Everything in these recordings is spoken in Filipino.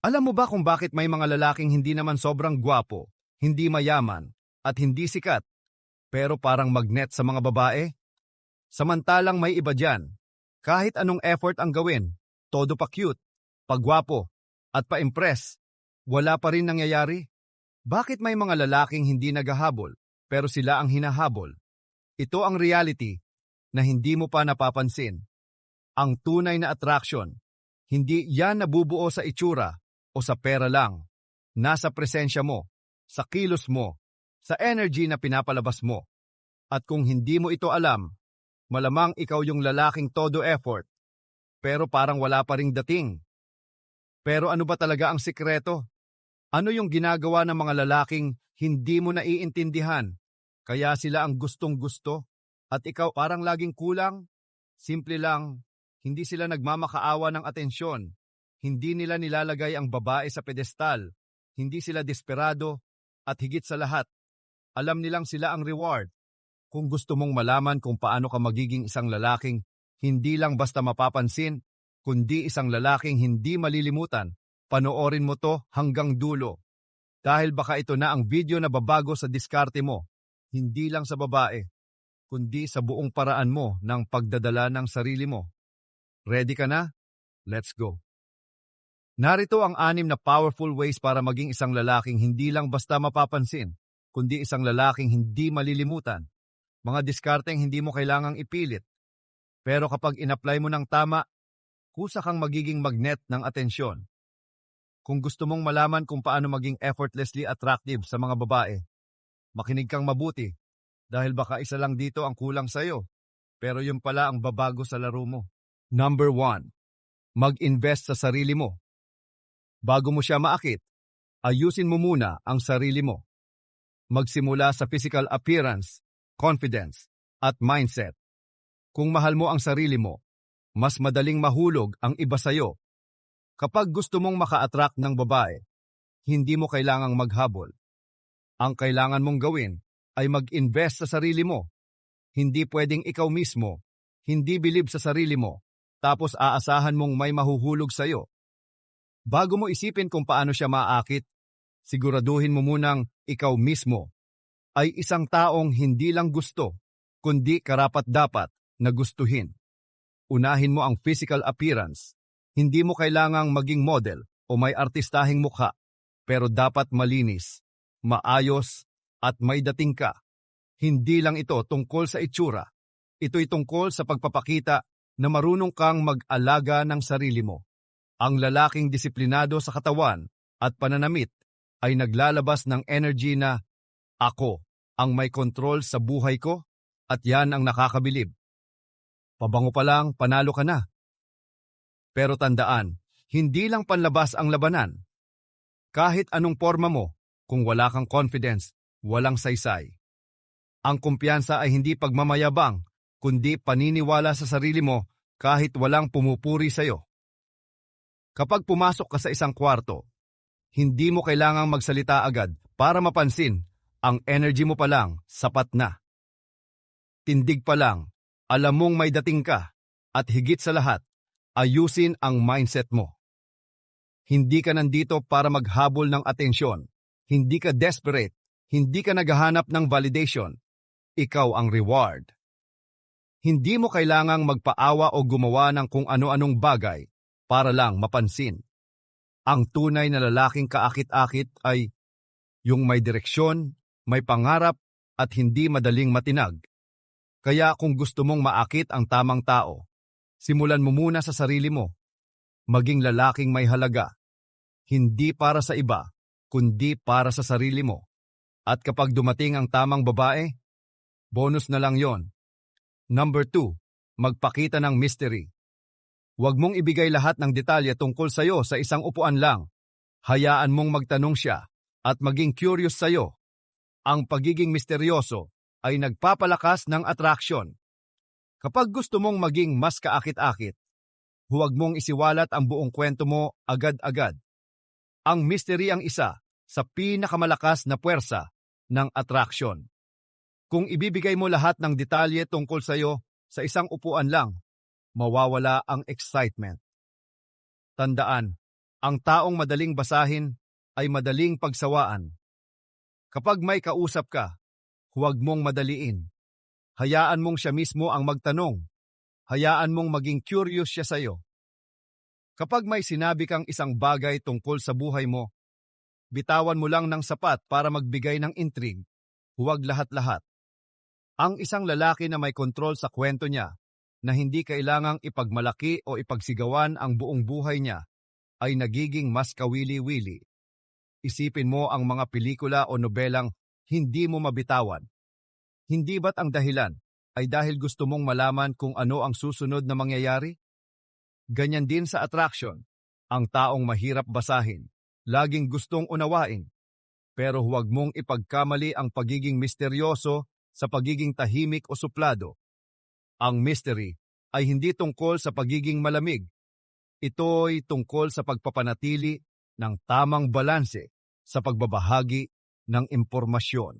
Alam mo ba kung bakit may mga lalaking hindi naman sobrang gwapo, hindi mayaman, at hindi sikat, pero parang magnet sa mga babae? Samantalang may iba dyan. Kahit anong effort ang gawin, todo pa cute, pagwapo, at pa-impress, wala pa rin nangyayari. Bakit may mga lalaking hindi naghahabol, pero sila ang hinahabol? Ito ang reality na hindi mo pa napapansin. Ang tunay na attraction, hindi yan nabubuo sa itsura o sa pera lang. Nasa presensya mo, sa kilos mo, sa energy na pinapalabas mo. At kung hindi mo ito alam, malamang ikaw yung lalaking todo effort, pero parang wala pa ring dating. Pero ano ba talaga ang sikreto? Ano yung ginagawa ng mga lalaking hindi mo naiintindihan? Kaya sila ang gustong-gusto at ikaw parang laging kulang? Simple lang, hindi sila nagmamakaawa ng atensyon. Hindi nila nilalagay ang babae sa pedestal. Hindi sila desperado at higit sa lahat, alam nilang sila ang reward. Kung gusto mong malaman kung paano ka magiging isang lalaking hindi lang basta mapapansin, kundi isang lalaking hindi malilimutan, panoorin mo to hanggang dulo. Dahil baka ito na ang video na babago sa diskarte mo, hindi lang sa babae, kundi sa buong paraan mo ng pagdadala ng sarili mo. Ready ka na? Let's go! Narito ang 6 na powerful ways para maging isang lalaking hindi lang basta mapapansin, kundi isang lalaking hindi malilimutan. Mga diskarteng hindi mo kailangang ipilit. Pero kapag in-apply mo ng tama, kusa kang magiging magnet ng atensyon. Kung gusto mong malaman kung paano maging effortlessly attractive sa mga babae, makinig kang mabuti dahil baka isa lang dito ang kulang sa'yo, pero yun pala ang babago sa laro mo. Number 1. Mag-invest sa sarili mo. Bago mo siya maakit, ayusin mo muna ang sarili mo. Magsimula sa physical appearance, confidence, at mindset. Kung mahal mo ang sarili mo, mas madaling mahulog ang iba sa'yo. Kapag gusto mong maka-attract ng babae, hindi mo kailangang maghabol. Ang kailangan mong gawin ay mag-invest sa sarili mo. Hindi pwedeng ikaw mismo, hindi bilib sa sarili mo, tapos aasahan mong may mahuhulog sa'yo. Bago mo isipin kung paano siya maakit, siguraduhin mo munang ikaw mismo ay isang taong hindi lang gusto, kundi karapat-dapat na gustuhin. Unahin mo ang physical appearance. Hindi mo kailangang maging model o may artistahing mukha, pero dapat malinis, maayos, at may dating ka. Hindi lang ito tungkol sa itsura. Ito'y tungkol sa pagpapakita na marunong kang mag-alaga ng sarili mo. Ang lalaking disiplinado sa katawan at pananamit ay naglalabas ng energy na ako ang may kontrol sa buhay ko at yan ang nakakabilib. Pabango pa lang, panalo ka na. Pero tandaan, hindi lang panlabas ang labanan. Kahit anong forma mo, kung wala kang confidence, walang saysay. Ang kumpiyansa ay hindi pagmamayabang, kundi paniniwala sa sarili mo kahit walang pumupuri sa'yo. Kapag pumasok ka sa isang kwarto, hindi mo kailangang magsalita agad para mapansin, ang energy mo pa lang sapat na. Tindig pa lang, alam mong may dating ka, at higit sa lahat, ayusin ang mindset mo. Hindi ka nandito para maghabol ng atensyon, hindi ka desperate, hindi ka naghahanap ng validation, ikaw ang reward. Hindi mo kailangang magpaawa o gumawa ng kung ano-anong bagay para lang mapansin. Ang tunay na lalaking kaakit-akit ay yung may direksyon, may pangarap at hindi madaling matinag. Kaya kung gusto mong maakit ang tamang tao, simulan mo muna sa sarili mo. Maging lalaking may halaga. Hindi para sa iba, kundi para sa sarili mo. At kapag dumating ang tamang babae, bonus na lang yon. Number 2, magpakita ng mystery. Huwag mong ibigay lahat ng detalye tungkol sa'yo sa isang upuan lang. Hayaan mong magtanong siya at maging curious sa'yo. Ang pagiging misteryoso ay nagpapalakas ng attraction. Kapag gusto mong maging mas kaakit-akit, huwag mong isiwalat ang buong kwento mo agad-agad. Ang mystery ang isa sa pinakamalakas na puwersa ng attraction. Kung ibibigay mo lahat ng detalye tungkol sa'yo sa isang upuan lang, mawawala ang excitement. Tandaan, Ang taong madaling basahin ay madaling pagsawaan. Kapag may kausap ka, huwag mong madaliin. Hayaan mong siya mismo ang magtanong. Hayaan mong maging curious siya sa'yo. Kapag may sinabi kang isang bagay tungkol sa buhay mo, bitawan mo lang ng sapat para magbigay ng intrigue. Huwag lahat-lahat. Ang isang lalaki na may kontrol sa kwento niya, na hindi kailangang ipagmalaki o ipagsigawan ang buong buhay niya, ay nagiging mas kawili-wili. Isipin mo ang mga pelikula o nobelang hindi mo mabitawan. Hindi ba't ang dahilan ay dahil gusto mong malaman kung ano ang susunod na mangyayari? Ganyan din sa attraction. Ang taong mahirap basahin, laging gustong unawain. Pero huwag mong ipagkamali ang pagiging misteryoso sa pagiging tahimik o suplado. Ang mystery ay hindi tungkol sa pagiging malamig. Ito'y tungkol sa pagpapanatili ng tamang balanse sa pagbabahagi ng impormasyon.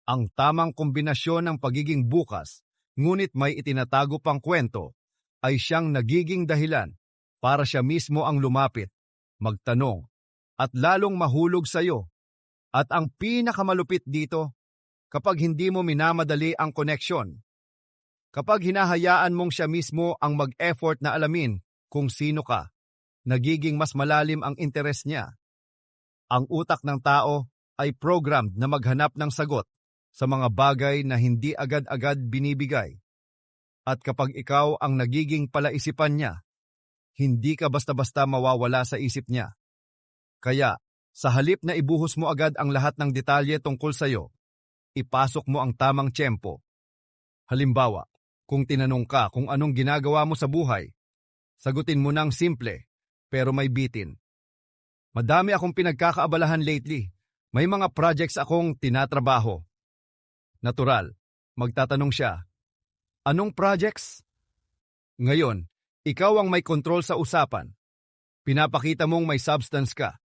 Ang tamang kombinasyon ng pagiging bukas, ngunit may itinatago pang kwento, ay siyang nagiging dahilan para siya mismo ang lumapit, magtanong, at lalong mahulog sa iyo. At ang pinakamalupit dito, kapag hindi mo minamadali ang koneksyon. Kapag hinahayaan mong siya mismo ang mag-effort na alamin kung sino ka, nagiging mas malalim ang interes niya. Ang utak ng tao ay programmed na maghanap ng sagot sa mga bagay na hindi agad-agad binibigay. At kapag ikaw ang nagiging palaisipan niya, hindi ka basta-basta mawawala sa isip niya. Kaya, sa halip na ibuhos mo agad ang lahat ng detalye tungkol sa'yo, ipasok mo ang tamang tiyempo. Halimbawa, kung tinanong ka kung anong ginagawa mo sa buhay, sagutin mo ng simple, pero may bitin. Madami akong pinagkakaabalahan lately. May mga projects akong tinatrabaho. Natural, magtatanong siya, anong projects? Ngayon, ikaw ang may kontrol sa usapan. Pinapakita mong may substance ka,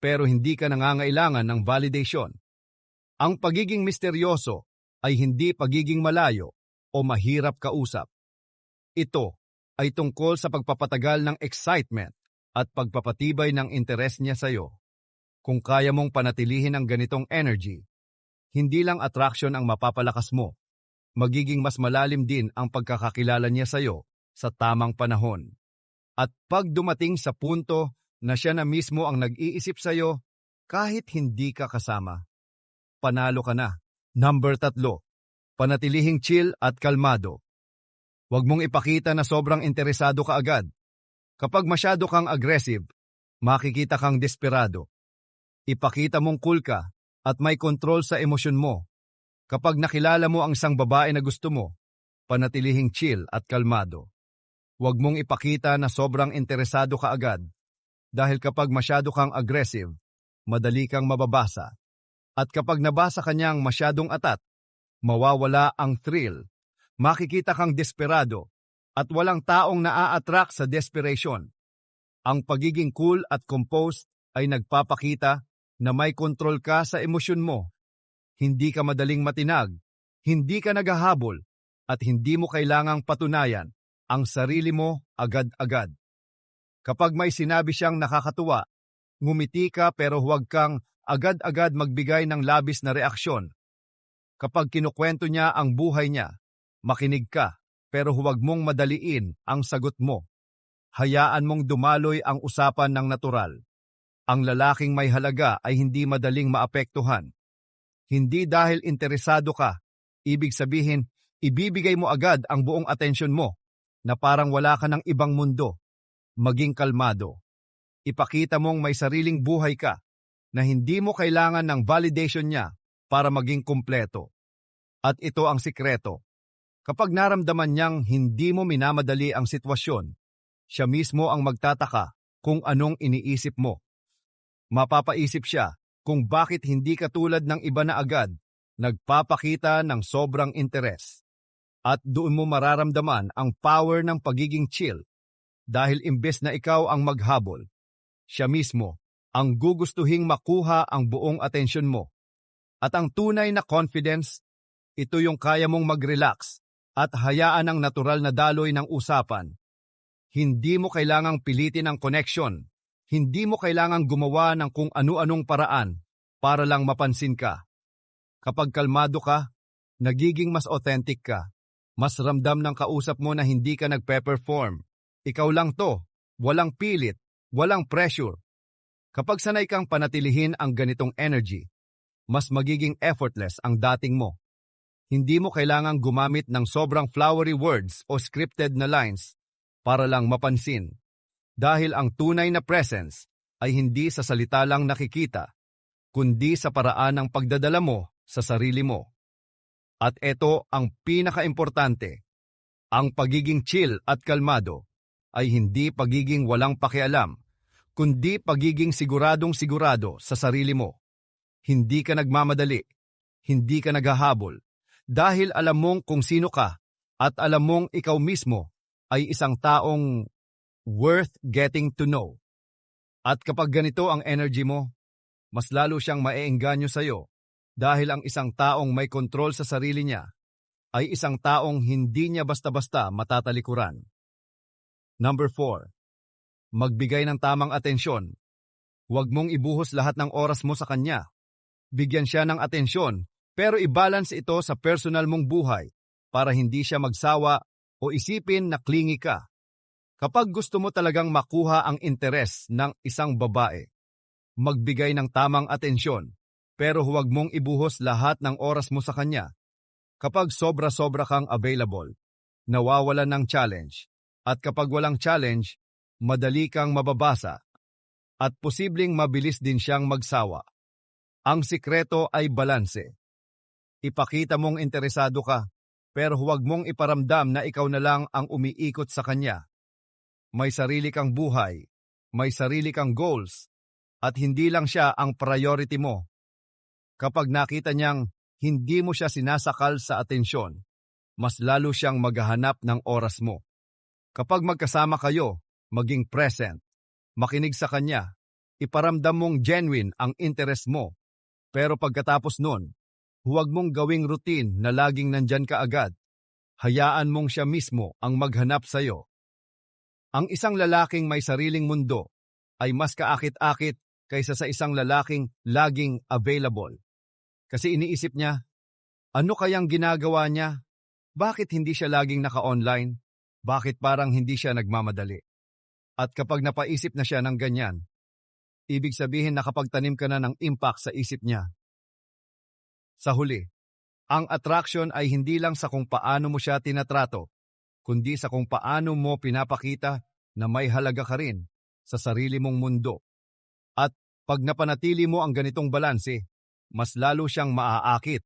pero hindi ka nangangailangan ng validation. Ang pagiging misteryoso ay hindi pagiging malayo o mahirap kausap. Ito ay tungkol sa pagpapatagal ng excitement at pagpapatibay ng interes niya sa iyo. Kung kaya mong panatilihin ang ganitong energy, hindi lang attraction ang mapapalakas mo, magiging mas malalim din ang pagkakakilala niya sa iyo sa tamang panahon. At pag dumating sa punto na siya na mismo ang nag-iisip sa iyo, kahit hindi ka kasama, panalo ka na. Number 3. Panatilihing chill at kalmado. Huwag mong ipakita na sobrang interesado ka agad. Kapag masyado kang aggressive, makikita kang desperado. Ipakita mong cool ka at may kontrol sa emosyon mo. Kapag nakilala mo ang isang babae na gusto mo, panatilihing chill at kalmado. Huwag mong ipakita na sobrang interesado ka agad. Dahil kapag masyado kang aggressive, madali kang mababasa. At kapag nabasa ka niyang masyadong atat, mawawala ang thrill. Makikita kang desperado at walang taong naa-attract sa desperation. Ang pagiging cool at composed ay nagpapakita na may kontrol ka sa emosyon mo. Hindi ka madaling matinag, hindi ka naghahabol, at hindi mo kailangang patunayan ang sarili mo agad-agad. Kapag may sinabi siyang nakakatuwa, ngumiti ka pero huwag kang agad-agad magbigay ng labis na reaksyon. Kapag kinukwento niya ang buhay niya, makinig ka pero huwag mong madaliin ang sagot mo. Hayaan mong dumaloy ang usapan ng natural. Ang lalaking may halaga ay hindi madaling maapektuhan. Hindi dahil interesado ka, ibig sabihin, ibibigay mo agad ang buong atensyon mo na parang wala ka ng ibang mundo. Maging kalmado. Ipakita mong may sariling buhay ka na hindi mo kailangan ng validation niya para maging kumpleto. At ito ang sikreto. Kapag naramdaman niyang hindi mo minamadali ang sitwasyon, siya mismo ang magtataka kung anong iniisip mo. Mapapaisip siya kung bakit hindi ka tulad ng iba na agad nagpapakita ng sobrang interes. At doon mo mararamdaman ang power ng pagiging chill dahil imbes na ikaw ang maghabol, siya mismo ang gugustuhing makuha ang buong atensyon mo. At ang tunay na confidence, ito yung kaya mong mag-relax at hayaan ang natural na daloy ng usapan. Hindi mo kailangang pilitin ang connection. Hindi mo kailangang gumawa ng kung ano-anong paraan para lang mapansin ka. Kapag kalmado ka, nagiging mas authentic ka. Mas ramdam ng kausap mo na hindi ka nagpe-perform. Ikaw lang to, walang pilit, walang pressure. Kapag sanay kang panatilihin ang ganitong energy, mas magiging effortless ang dating mo. Hindi mo kailangang gumamit ng sobrang flowery words o scripted na lines para lang mapansin. Dahil ang tunay na presence ay hindi sa salita lang nakikita, kundi sa paraan ng pagdadala mo sa sarili mo. At ito ang pinakaimportante, ang pagiging chill at kalmado ay hindi pagiging walang pakialam, kundi pagiging siguradong sigurado sa sarili mo. Hindi ka nagmamadali, hindi ka naghahabol, dahil alam mong kung sino ka at alam mong ikaw mismo ay isang taong worth getting to know. At kapag ganito ang energy mo, mas lalo siyang maeengganyo sa'yo dahil ang isang taong may kontrol sa sarili niya ay isang taong hindi niya basta-basta matatalikuran. Number 4. Magbigay ng tamang atensyon. Huwag mong ibuhos lahat ng oras mo sa kanya. Bigyan siya ng atensyon, pero i-balance ito sa personal mong buhay para hindi siya magsawa o isipin na clingy ka. Kapag gusto mo talagang makuha ang interes ng isang babae, magbigay ng tamang atensyon, pero huwag mong ibuhos lahat ng oras mo sa kanya. Kapag sobra-sobra kang available, nawawalan ng challenge. At kapag walang challenge, madali kang mababasa. At posibleng mabilis din siyang magsawa. Ang sikreto ay balanse. Ipakita mong interesado ka, pero huwag mong iparamdam na ikaw na lang ang umiikot sa kanya. May sarili kang buhay, may sarili kang goals, at hindi lang siya ang priority mo. Kapag nakita niyang hindi mo siya sinasakal sa atensyon, mas lalo siyang maghahanap ng oras mo. Kapag magkasama kayo, maging present, makinig sa kanya, iparamdam mong genuine ang interest mo. Pero pagkatapos nun, huwag mong gawing routine na laging nandyan ka agad. Hayaan mong siya mismo ang maghanap sa'yo. Ang isang lalaking may sariling mundo ay mas kaakit-akit kaysa sa isang lalaking laging available. Kasi iniisip niya, ano kayang ginagawa niya? Bakit hindi siya laging naka-online? Bakit parang hindi siya nagmamadali? At kapag napaisip na siya ng ganyan, ibig sabihin nakapagtanim ka na ng impact sa isip niya. Sa huli, ang attraction ay hindi lang sa kung paano mo siya tinatrato, kundi sa kung paano mo pinapakita na may halaga ka rin sa sarili mong mundo. At pag napanatili mo ang ganitong balanse, mas lalo siyang maaakit.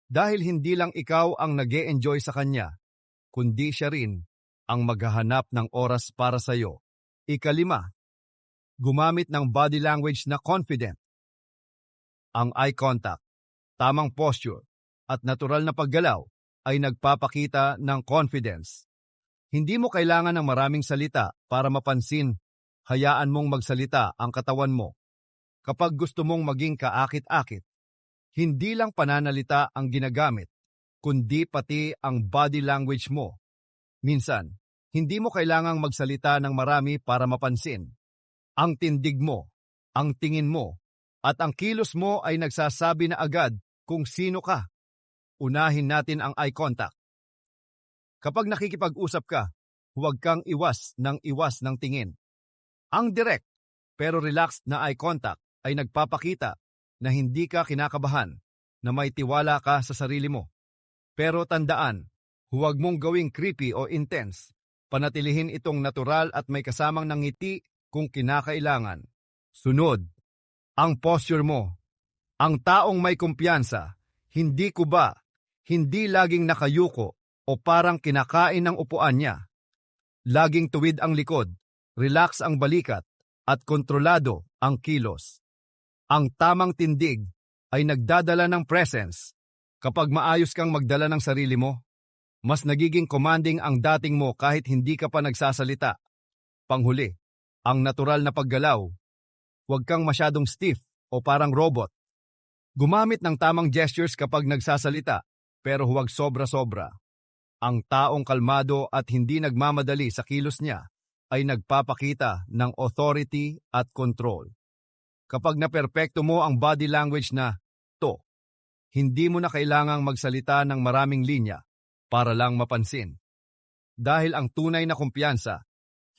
Dahil hindi lang ikaw ang nag-e-enjoy sa kanya, kundi siya rin ang maghahanap ng oras para sa'yo. 5. Gumamit ng body language na confident. Ang eye contact, tamang posture, at natural na paggalaw ay nagpapakita ng confidence. Hindi mo kailangan ng maraming salita para mapansin, hayaan mong magsalita ang katawan mo. Kapag gusto mong maging kaakit-akit, hindi lang pananalita ang ginagamit, kundi pati ang body language mo. Minsan, hindi mo kailangang magsalita ng marami para mapansin. Ang tindig mo, ang tingin mo, at ang kilos mo ay nagsasabi na agad kung sino ka. Unahin natin ang eye contact. Kapag nakikipag-usap ka, huwag kang iwas ng tingin. Ang direct pero relaxed na eye contact ay nagpapakita na hindi ka kinakabahan, na may tiwala ka sa sarili mo. Pero tandaan, huwag mong gawing creepy o intense. Panatilihin itong natural at may kasamang ng ngiti kung kinakailangan. Sunod, ang posture mo. Ang taong may kumpiyansa, hindi kuba, hindi laging nakayuko o parang kinakain ng upuan niya. Laging tuwid ang likod, relax ang balikat, at kontrolado ang kilos. Ang tamang tindig ay nagdadala ng presence. Kapag maayos kang magdala ng sarili mo, mas nagiging commanding ang dating mo kahit hindi ka pa nagsasalita. Panghuli, ang natural na paggalaw. Huwag kang masyadong stiff o parang robot. Gumamit ng tamang gestures kapag nagsasalita, pero huwag sobra-sobra. Ang taong kalmado at hindi nagmamadali sa kilos niya ay nagpapakita ng authority at control. Kapag naperpekto mo ang body language na to, hindi mo na kailangang magsalita ng maraming linya para lang mapansin. Dahil ang tunay na kumpiyansa,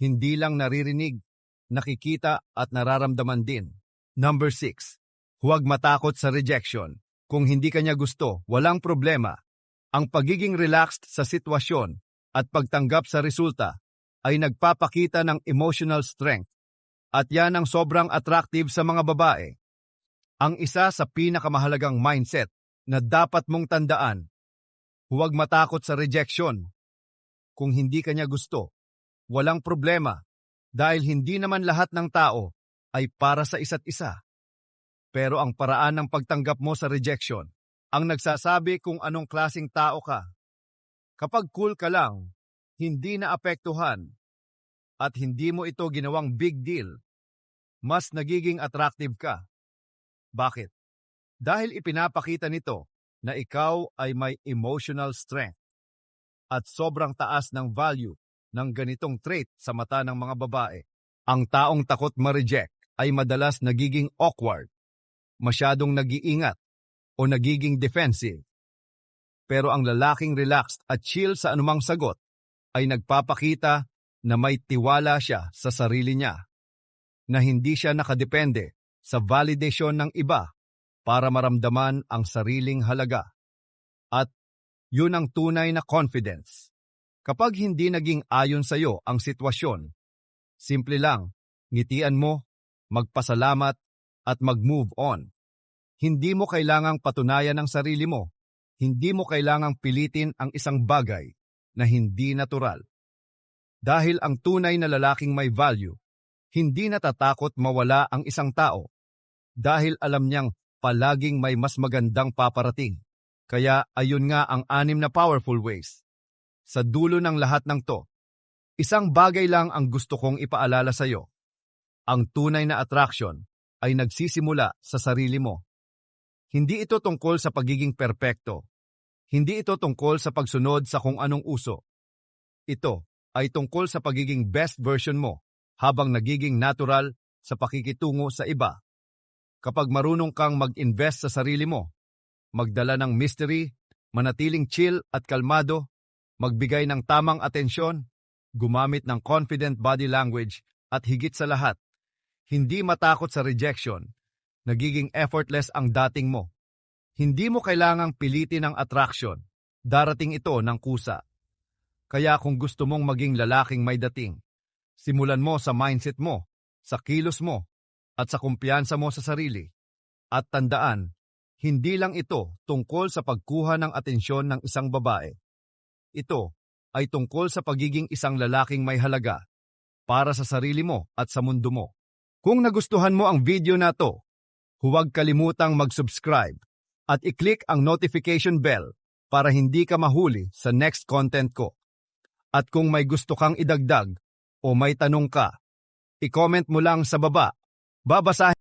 hindi lang naririnig, nakikita at nararamdaman din. Number 6. Huwag matakot sa rejection. Kung hindi kanya gusto, walang problema. Ang pagiging relaxed sa sitwasyon at pagtanggap sa resulta ay nagpapakita ng emotional strength. At yan ang sobrang attractive sa mga babae. Ang isa sa pinakamahalagang mindset na dapat mong tandaan, huwag matakot sa rejection. Kung hindi kanya gusto, walang problema dahil hindi naman lahat ng tao ay para sa isa't isa. Pero ang paraan ng pagtanggap mo sa rejection ang nagsasabi kung anong klaseng tao ka. Kapag cool ka lang, hindi naapektuhan, at hindi mo ito ginawang big deal, mas nagiging attractive ka. Bakit? Dahil ipinapakita nito na ikaw ay may emotional strength at sobrang taas ng value ng ganitong trait sa mata ng mga babae. Ang taong takot ma-reject ay madalas nagiging awkward, masyadong nag-iingat, o nagiging defensive. Pero ang lalaking relaxed at chill sa anumang sagot ay nagpapakita na may tiwala siya sa sarili niya, na hindi siya nakadepende sa validation ng iba para maramdaman ang sariling halaga. At yun ang tunay na confidence. Kapag hindi naging ayon sa iyo ang sitwasyon, simple lang, ngitian mo, magpasalamat at mag-move on. Hindi mo kailangang patunayan ang sarili mo. Hindi mo kailangang pilitin ang isang bagay na hindi natural. Dahil ang tunay na lalaking may value, hindi natatakot mawala ang isang tao. Dahil alam niyang palaging may mas magandang paparating. Kaya ayun nga ang 6 na powerful ways. Sa dulo ng lahat ng to, isang bagay lang ang gusto kong ipaalala sa iyo. Ang tunay na attraction ay nagsisimula sa sarili mo. Hindi ito tungkol sa pagiging perpekto. Hindi ito tungkol sa pagsunod sa kung anong uso. Ito ay tungkol sa pagiging best version mo habang nagiging natural sa pakikitungo sa iba. Kapag marunong kang mag-invest sa sarili mo, magdala ng mystery, manatiling chill at kalmado, magbigay ng tamang atensyon, gumamit ng confident body language at higit sa lahat, hindi matakot sa rejection, nagiging effortless ang dating mo. Hindi mo kailangang pilitin ang attraction, darating ito ng kusa. Kaya kung gusto mong maging lalaking may dating, simulan mo sa mindset mo, sa kilos mo, at sa kumpiyansa mo sa sarili. At tandaan, hindi lang ito tungkol sa pagkuha ng atensyon ng isang babae. Ito ay tungkol sa pagiging isang lalaking may halaga para sa sarili mo at sa mundo mo. Kung nagustuhan mo ang video na to, huwag kalimutang mag-subscribe at i-click ang notification bell para hindi ka mahuli sa next content ko. At kung may gusto kang idagdag o may tanong ka, i-comment mo lang sa baba. Babasahin